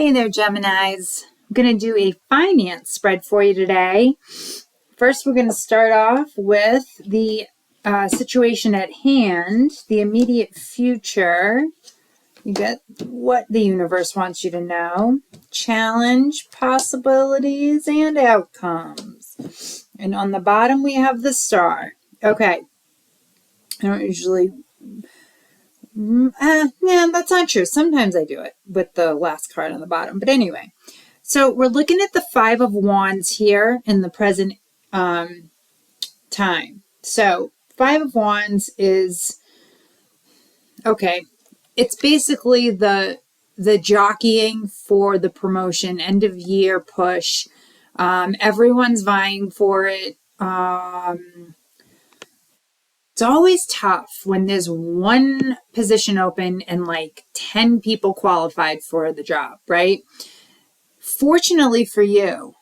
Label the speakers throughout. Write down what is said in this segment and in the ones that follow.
Speaker 1: Hey there, Geminis. I'm going to do a finance spread for you today. First, we're going to start off with the situation at hand, the immediate future. You get what the universe wants you to know, challenge, possibilities, and outcomes. And on the bottom, we have the star. Okay. I don't usually... yeah, that's not true. Sometimes I do it with the last card on the bottom. But anyway, so we're looking at the Five of Wands here in the present time. So Five of Wands is, okay, it's basically the jockeying for the promotion, end of year push. Everyone's vying for it. It's always tough when there's one position open and like 10 people qualified for the job, right? Fortunately for you,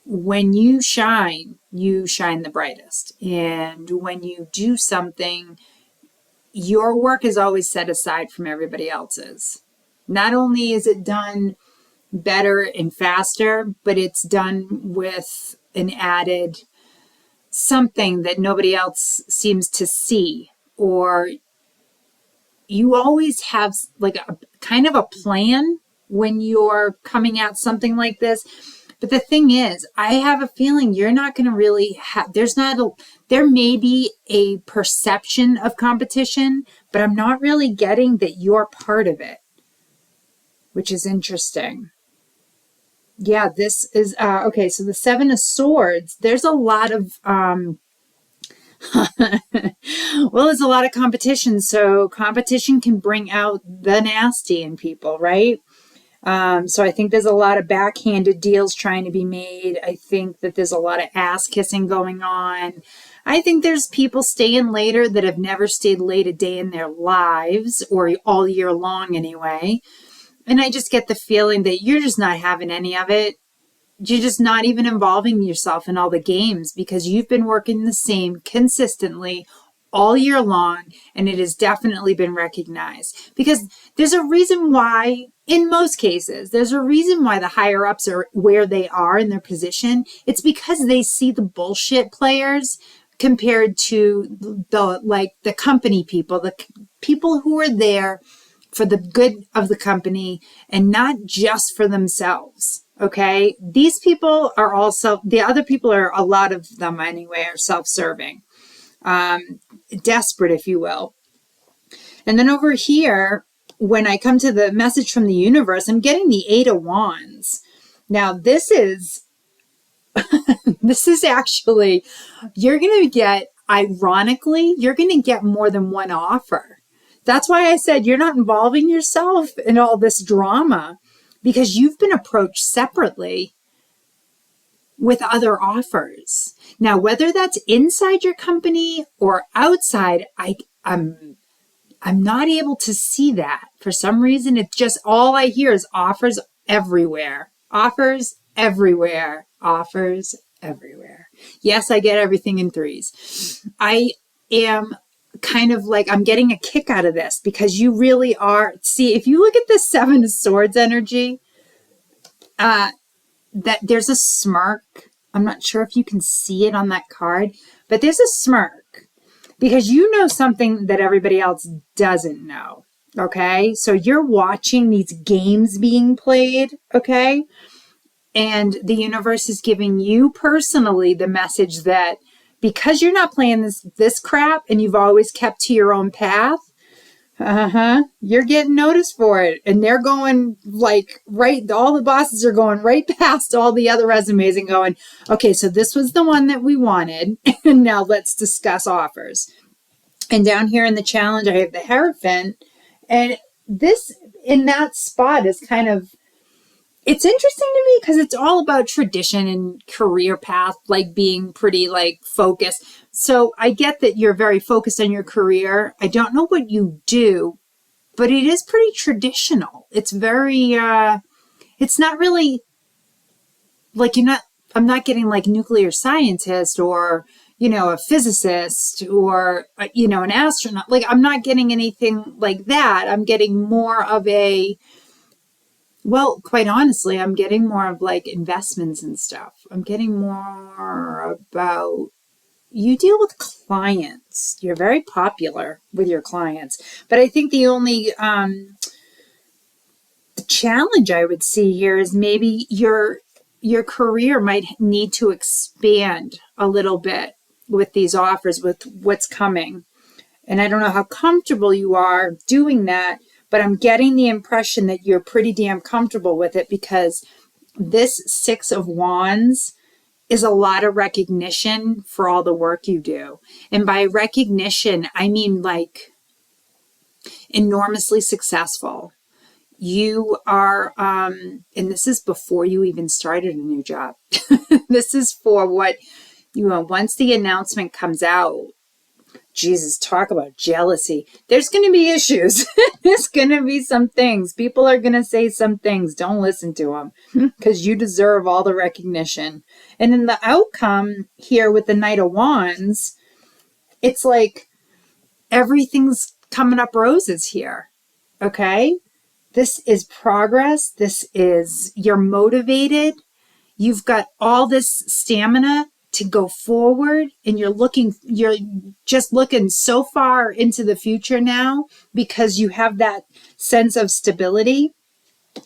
Speaker 1: when you shine the brightest. And when you do something, your work is always set aside from everybody else's. Not only is it done better and faster, but it's done with an added something that nobody else seems to see, or you always have like a kind of a plan when you're coming at something like this. But the thing is, I have a feeling you're not going to really have, there may be a perception of competition, but I'm not really getting that you're part of it, which is interesting. Yeah, this is, okay, so the Seven of Swords, there's a lot of, well, there's a lot of competition, so competition can bring out the nasty in people, right? So I think there's a lot of backhanded deals trying to be made. I think that there's a lot of ass kissing going on. I think there's people staying later that have never stayed late a day in their lives, or all year long anyway. And I just get the feeling that you're just not having any of it. You're just not even involving yourself in all the games because you've been working the same consistently all year long, and it has definitely been recognized. Because there's a reason why, in most cases, there's a reason why the higher ups are where they are in their position. It's because they see the bullshit players compared to the company people, the people who are there for the good of the company and not just for themselves. Okay. These people are also, the other people are, a lot of them anyway, are self-serving, desperate, if you will. And then over here, when I come to the message from the universe, I'm getting the Eight of Wands. Now this is, this is actually, you're going to get, ironically, you're going to get more than one offer. That's why I said you're not involving yourself in all this drama, because you've been approached separately with other offers. Now, whether that's inside your company or outside, I'm not able to see that. For some reason, it's just all I hear is offers everywhere. Offers everywhere. Offers everywhere. Yes, I get everything in threes. I am kind of like, I'm getting a kick out of this because you really are. See, if you look at the Seven of Swords energy, that there's a smirk. I'm not sure if you can see it on that card, but there's a smirk because you know something that everybody else doesn't know. Okay. So you're watching these games being played. Okay. And the universe is giving you personally the message that because you're not playing this crap and you've always kept to your own path, you're getting noticed for it. And they're going like, right, all the bosses are going right past all the other resumes and going, okay, so this was the one that we wanted. And now let's discuss offers. And down here in the challenge, I have the Hierophant. And this, in that spot, is kind of, it's interesting to me because it's all about tradition and career path, like being pretty like focused. So I get that you're very focused on your career. I don't know what you do, but it is pretty traditional. It's very, it's not really like I'm not getting like nuclear scientist or, a physicist or, an astronaut. Like I'm not getting anything like that. I'm getting more of a, Well, quite honestly, I'm getting more of like investments and stuff. I'm getting more about you deal with clients. You're very popular with your clients. But I think the only challenge I would see here is maybe your career might need to expand a little bit with these offers, with what's coming. And I don't know how comfortable you are doing that, but I'm getting the impression that you're pretty damn comfortable with it, because this Six of Wands is a lot of recognition for all the work you do. And by recognition, I mean like enormously successful. You are, and this is before you even started a new job. This is for what, once the announcement comes out, Jesus, talk about jealousy. There's going to be issues. There's going to be some things. People are going to say some things. Don't listen to them, because you deserve all the recognition. And then the outcome here with the Knight of Wands, it's like everything's coming up roses here. Okay? This is progress. This is, you're motivated. You've got all this stamina to go forward, and you're just looking so far into the future now, because you have that sense of stability.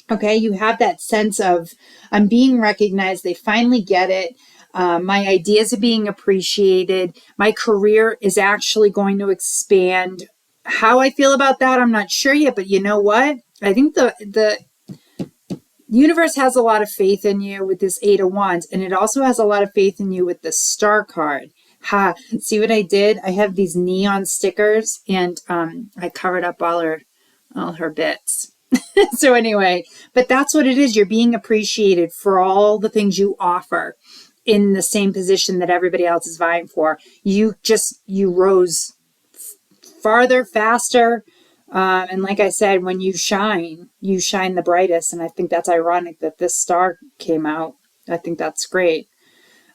Speaker 1: Okay. You have that sense of, I'm being recognized. They finally get it. My ideas are being appreciated. My career is actually going to expand. How I feel about that, I'm not sure yet, but you know what? I think the universe has a lot of faith in you with this Eight of Wands, and it also has a lot of faith in you with the Star card. Ha, see what I did? I have these neon stickers, and I covered up all her bits. So anyway, but that's what it is. You're being appreciated for all the things you offer in the same position that everybody else is vying for. You rose farther, faster. And like I said, when you shine the brightest. And I think that's ironic that this star came out. I think that's great.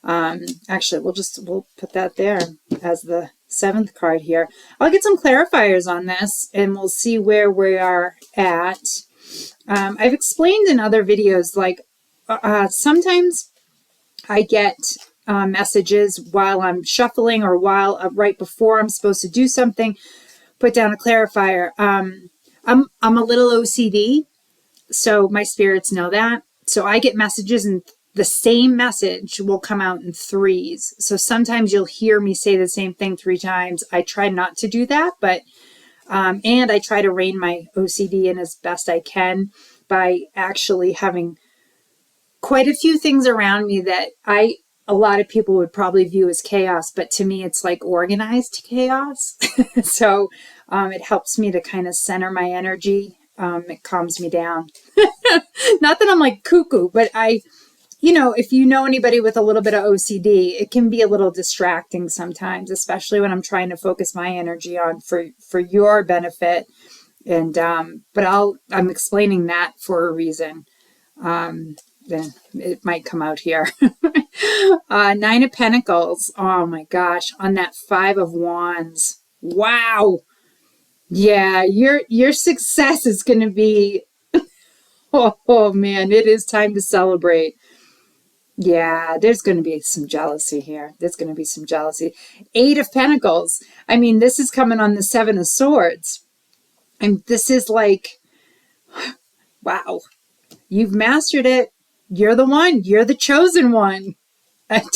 Speaker 1: Actually, we'll put that there as the 7th card here. I'll get some clarifiers on this, and we'll see where we are at. I've explained in other videos, like sometimes I get messages while I'm shuffling, or while right before I'm supposed to do something. Put down a clarifier. I'm a little OCD, so my spirits know that. So I get messages, and the same message will come out in threes. So sometimes you'll hear me say the same thing 3 times. I try not to do that, but and I try to rein my OCD in as best I can by actually having quite a few things around me that a lot of people would probably view as chaos, but to me, it's like organized chaos. So it helps me to kind of center my energy. It calms me down. Not that I'm like cuckoo, but if you know anybody with a little bit of OCD, it can be a little distracting sometimes, especially when I'm trying to focus my energy on for your benefit. And but I'm explaining that for a reason. Then it might come out here. 9 of Pentacles. Oh my gosh. On that 5 of Wands. Wow. Yeah, your success is going to be, oh man, it is time to celebrate. Yeah, there's going to be some jealousy here. There's going to be some jealousy. 8 of Pentacles. I mean, this is coming on the 7 of Swords. And this is like, wow, you've mastered it. You're the one. You're the chosen one.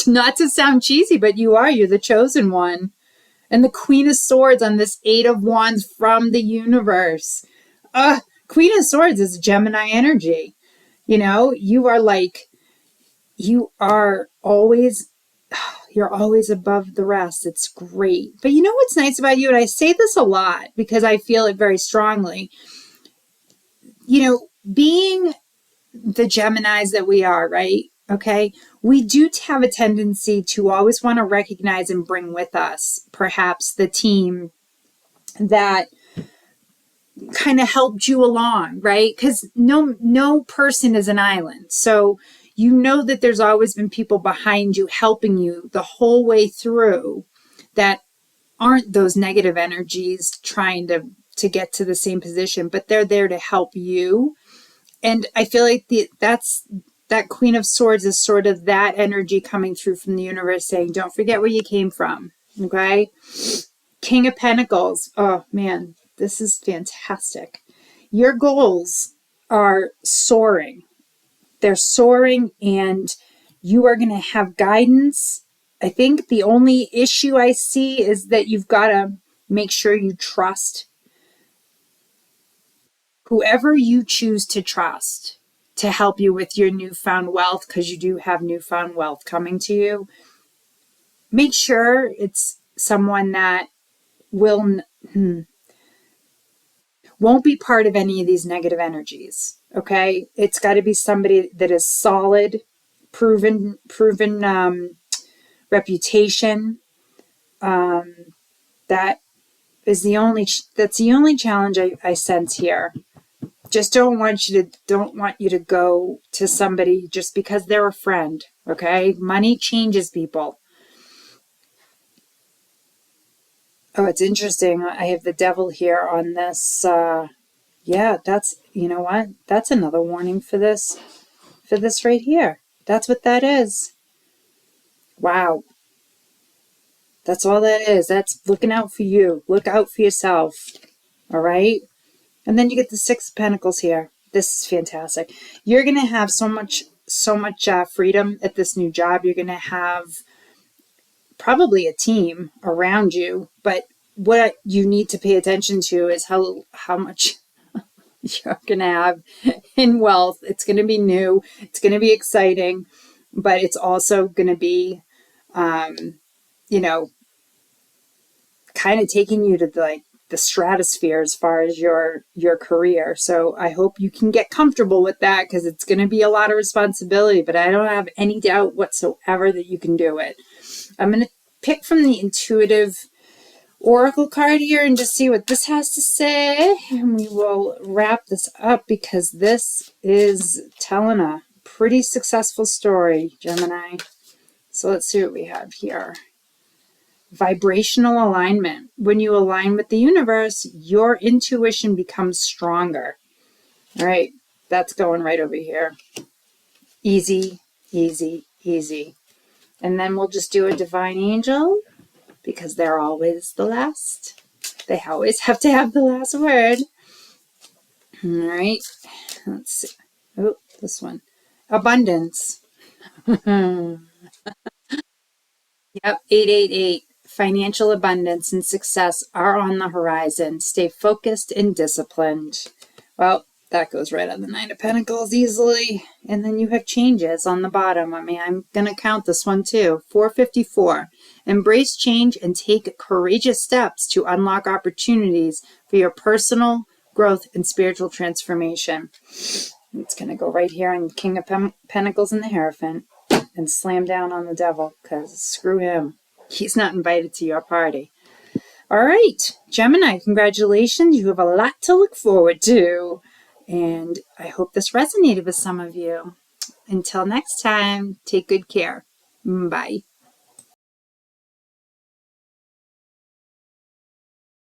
Speaker 1: Not to sound cheesy, but you are. You're the chosen one. And the Queen of Swords on this 8 of Wands from the universe. Queen of Swords is Gemini energy. You are like, you're always above the rest. It's great. But you know what's nice about you? And I say this a lot because I feel it very strongly. Being the Geminis that we are, right? Okay. We do have a tendency to always want to recognize and bring with us perhaps the team that kind of helped you along, right? Because no person is an island. So that there's always been people behind you helping you the whole way through that aren't those negative energies trying to get to the same position, but they're there to help you. And I feel like that Queen of Swords is sort of that energy coming through from the universe saying, don't forget where you came from. Okay. King of Pentacles. Oh man, this is fantastic. Your goals are soaring. They're soaring, and you are going to have guidance. I think the only issue I see is that you've got to make sure you trust whoever you choose to trust to help you with your newfound wealth, because you do have newfound wealth coming to you. Make sure it's someone that won't be part of any of these negative energies. Okay, it's got to be somebody that is solid, proven reputation. That is that's the only challenge I sense here. Just don't want you to go to somebody just because they're a friend. Okay, money changes people. Oh, it's interesting. I have the devil here on this. Yeah, that's, you know what? That's another warning for this right here. That's what that is. Wow. That's all that is. That's looking out for you. Look out for yourself. All right. And then you get the Six of Pentacles here. This is fantastic. You're going to have so much freedom at this new job. You're going to have probably a team around you, but what you need to pay attention to is how much you're going to have in wealth. It's going to be new. It's going to be exciting, but it's also going to be, you know, kind of taking you to the stratosphere as far as your career. So I hope you can get comfortable with that, because it's going to be a lot of responsibility, but I don't have any doubt whatsoever that you can do it. I'm going to pick from the intuitive oracle card here and just see what this has to say, and we will wrap this up, because this is telling a pretty successful story, Gemini. So let's see what we have here. Vibrational alignment. When you align with the universe, your intuition becomes stronger. All right, that's going right over here. Easy, easy, easy. And then we'll just do a divine angel, because they're always the last. They always have to have the last word. All right, let's see. Oh, this one. Abundance. Yep, 888. Financial abundance and success are on the horizon. Stay focused and disciplined. Well, that goes right on the Nine of Pentacles easily. And then you have changes on the bottom. I mean, I'm going to count this one too. 454. Embrace change and take courageous steps to unlock opportunities for your personal growth and spiritual transformation. It's going to go right here on King of Pentacles and the Hierophant, and slam down on the devil, because screw him. He's not invited to your party. All right, Gemini, congratulations. You have a lot to look forward to. And I hope this resonated with some of you. Until next time, take good care. Bye.